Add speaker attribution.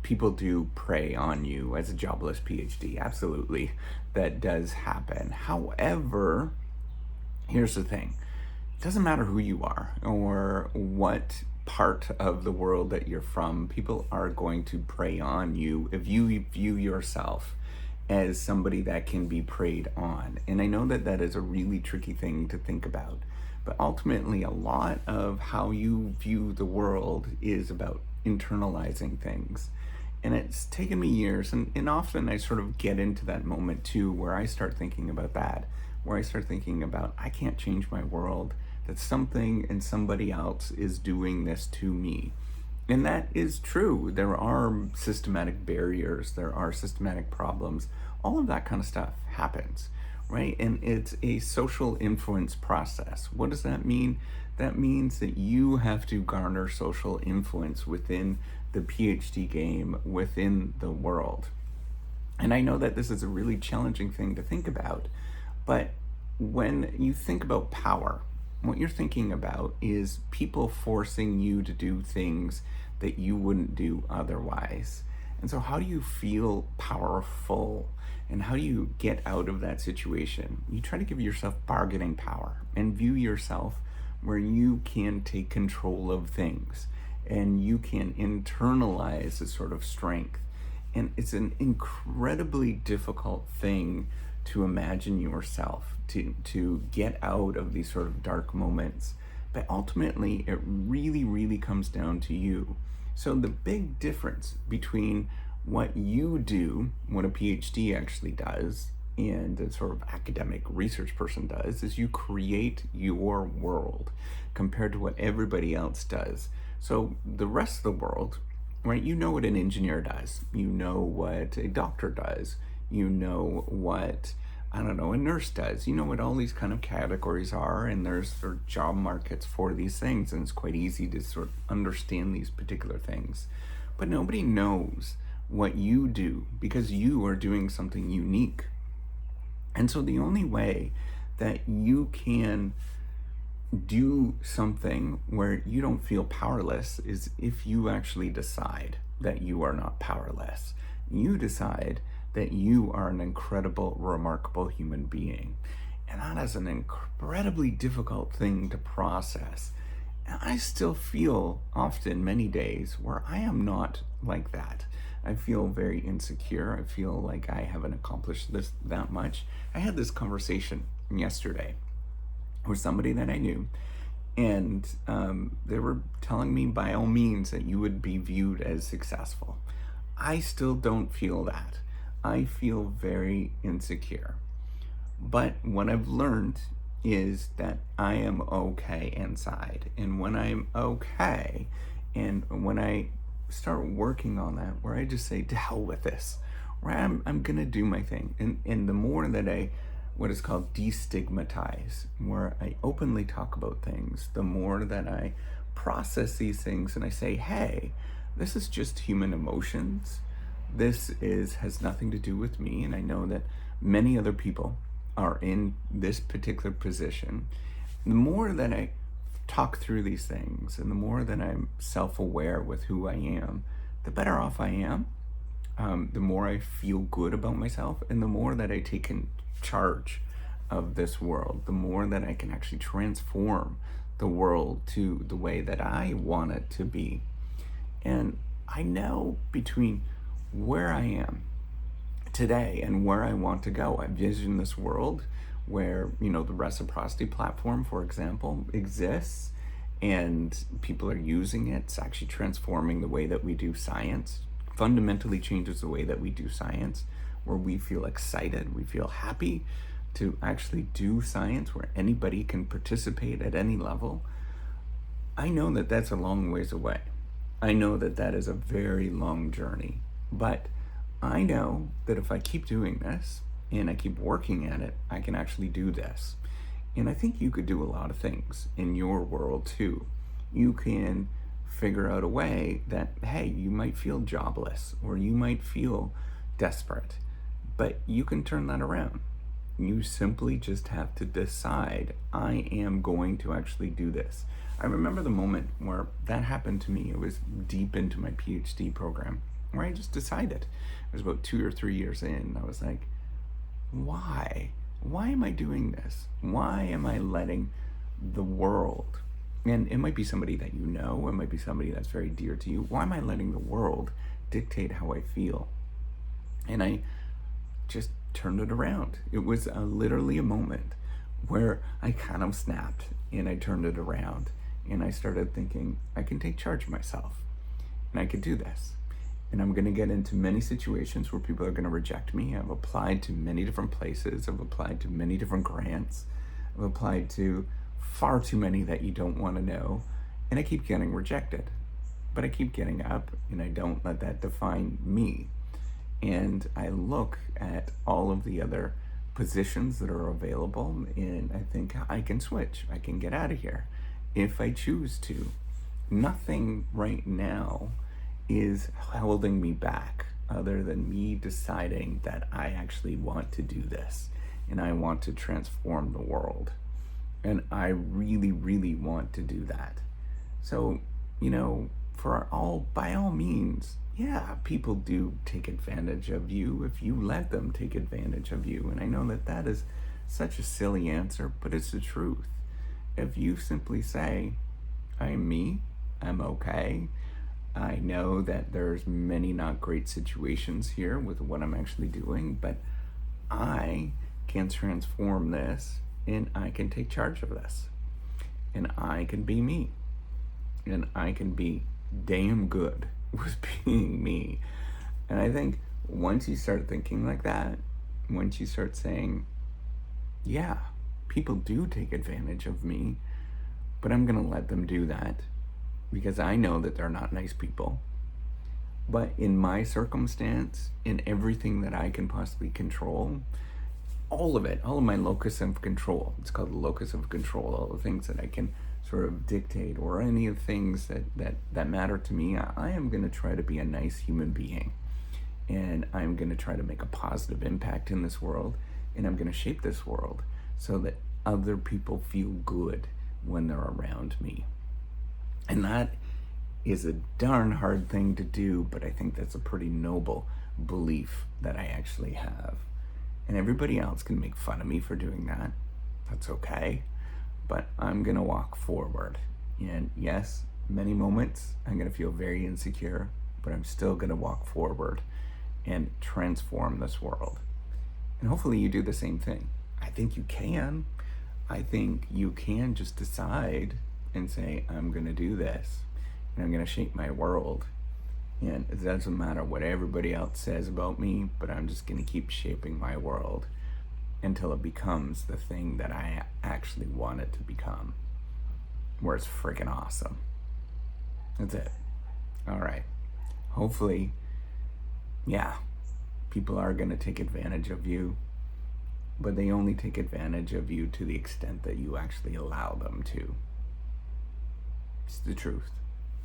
Speaker 1: people do prey on you as a jobless PhD. Absolutely, that does happen. However, here's the thing. It doesn't matter who you are or what part of the world that you're from. People are going to prey on you if you view yourself as somebody that can be preyed on. And I know that that is a really tricky thing to think about. But ultimately, a lot of how you view the world is about internalizing things. And it's taken me years, and often I sort of get into that moment too, where I start thinking about that, where I start thinking about, I can't change my world, that something and somebody else is doing this to me. And that is true. There are systematic barriers, there are systematic problems, all of that kind of stuff happens, right? And it's a social influence process. What does that mean? That means that you have to garner social influence within the PhD game, within the world. And I know that this is a really challenging thing to think about, but when you think about power, what you're thinking about is people forcing you to do things that you wouldn't do otherwise. And so how do you feel powerful? And how do you get out of that situation? You try to give yourself bargaining power and view yourself where you can take control of things and you can internalize a sort of strength. And it's an incredibly difficult thing to imagine yourself, to get out of these sort of dark moments. But ultimately, it really, really comes down to you. So the big difference between what you do, what a PhD actually does, and a sort of academic research person does, is you create your world compared to what everybody else does. So the rest of the world, right, you know what an engineer does, you know what a doctor does, you know what, I don't know, a nurse does, you know what all these kind of categories are, and there's sort of job markets for these things, and it's quite easy to sort of understand these particular things. But nobody knows what you do because you are doing something unique. And so the only way that you can do something where you don't feel powerless is if you actually decide that you are not powerless. You decide that you are an incredible, remarkable human being. And that is an incredibly difficult thing to process. And I still feel often, many days, where I am not like that. I feel very insecure. I feel like I haven't accomplished that much. I had this conversation yesterday with somebody that I knew, and they were telling me by all means that you would be viewed as successful. I still don't feel that. I feel very insecure. But what I've learned is that I am okay inside. And when I'm okay, and when I start working on that, where I just say, to hell with this, where I'm gonna do my thing. And the more that I, what is called destigmatize, where I openly talk about things, the more that I process these things and I say, hey, this is just human emotions. This has nothing to do with me. And I know that many other people are in this particular position. The more that I talk through these things and the more that I'm self-aware with who I am, the better off I am. The more I feel good about myself, and the more that I take in charge of this world, the more that I can actually transform the world to the way that I want it to be. And I know between where I am today and where I want to go, I envision this world where, you know, the reciprocity platform, for example, exists and people are using it. It's actually transforming the way that we do science, fundamentally changes the way that we do science, where we feel excited, we feel happy to actually do science, where anybody can participate at any level. I know that that's a long ways away. I know that that is a very long journey, but I know that if I keep doing this and I keep working at it, I can actually do this. And I think you could do a lot of things in your world too. You can figure out a way that, hey, you might feel jobless or you might feel desperate, but you can turn that around. You simply just have to decide, I am going to actually do this. I remember the moment where that happened to me. It was deep into my PhD program. where I just decided. It was about 2 or 3 years in. I was like, why? Why am I doing this? Why am I letting the world, and it might be somebody that you know, it might be somebody that's very dear to you, why am I letting the world dictate how I feel? And I just turned it around. It was literally a moment where I kind of snapped and I turned it around and I started thinking, I can take charge of myself and I could do this. And I'm going to get into many situations where people are going to reject me. I've applied to many different places. I've applied to many different grants. I've applied to far too many that you don't want to know. And I keep getting rejected. But I keep getting up and I don't let that define me. And I look at all of the other positions that are available and I think I can switch. I can get out of here if I choose to. Nothing right now is holding me back other than me deciding that I actually want to do this and I want to transform the world. And I really, really want to do that. So, by all means, yeah, people do take advantage of you if you let them take advantage of you. And I know that that is such a silly answer, but it's the truth. If you simply say, I'm me, I'm okay, I know that there's many not great situations here with what I'm actually doing, but I can transform this and I can take charge of this. And I can be me. And I can be damn good with being me. And I think once you start thinking like that, once you start saying, yeah, people do take advantage of me, but I'm going to let them do that because I know that they're not nice people. But in my circumstance, in everything that I can possibly control, all of it, all of my locus of control, it's called the locus of control, all the things that I can sort of dictate or any of the things that matter to me, I am going to try to be a nice human being. And I'm going to try to make a positive impact in this world. And I'm going to shape this world so that other people feel good when they're around me. And that is a darn hard thing to do, but I think that's a pretty noble belief that I actually have. And everybody else can make fun of me for doing that. That's okay. But I'm going to walk forward. And yes, many moments I'm going to feel very insecure, but I'm still going to walk forward and transform this world. And hopefully you do the same thing. I think you can. I think you can just decide and say, I'm going to do this and I'm going to shape my world. And it doesn't matter what everybody else says about me, but I'm just going to keep shaping my world until it becomes the thing that I actually want it to become, where it's freaking awesome. That's it. All right. Hopefully, yeah, people are going to take advantage of you, but they only take advantage of you to the extent that you actually allow them to. It's the truth.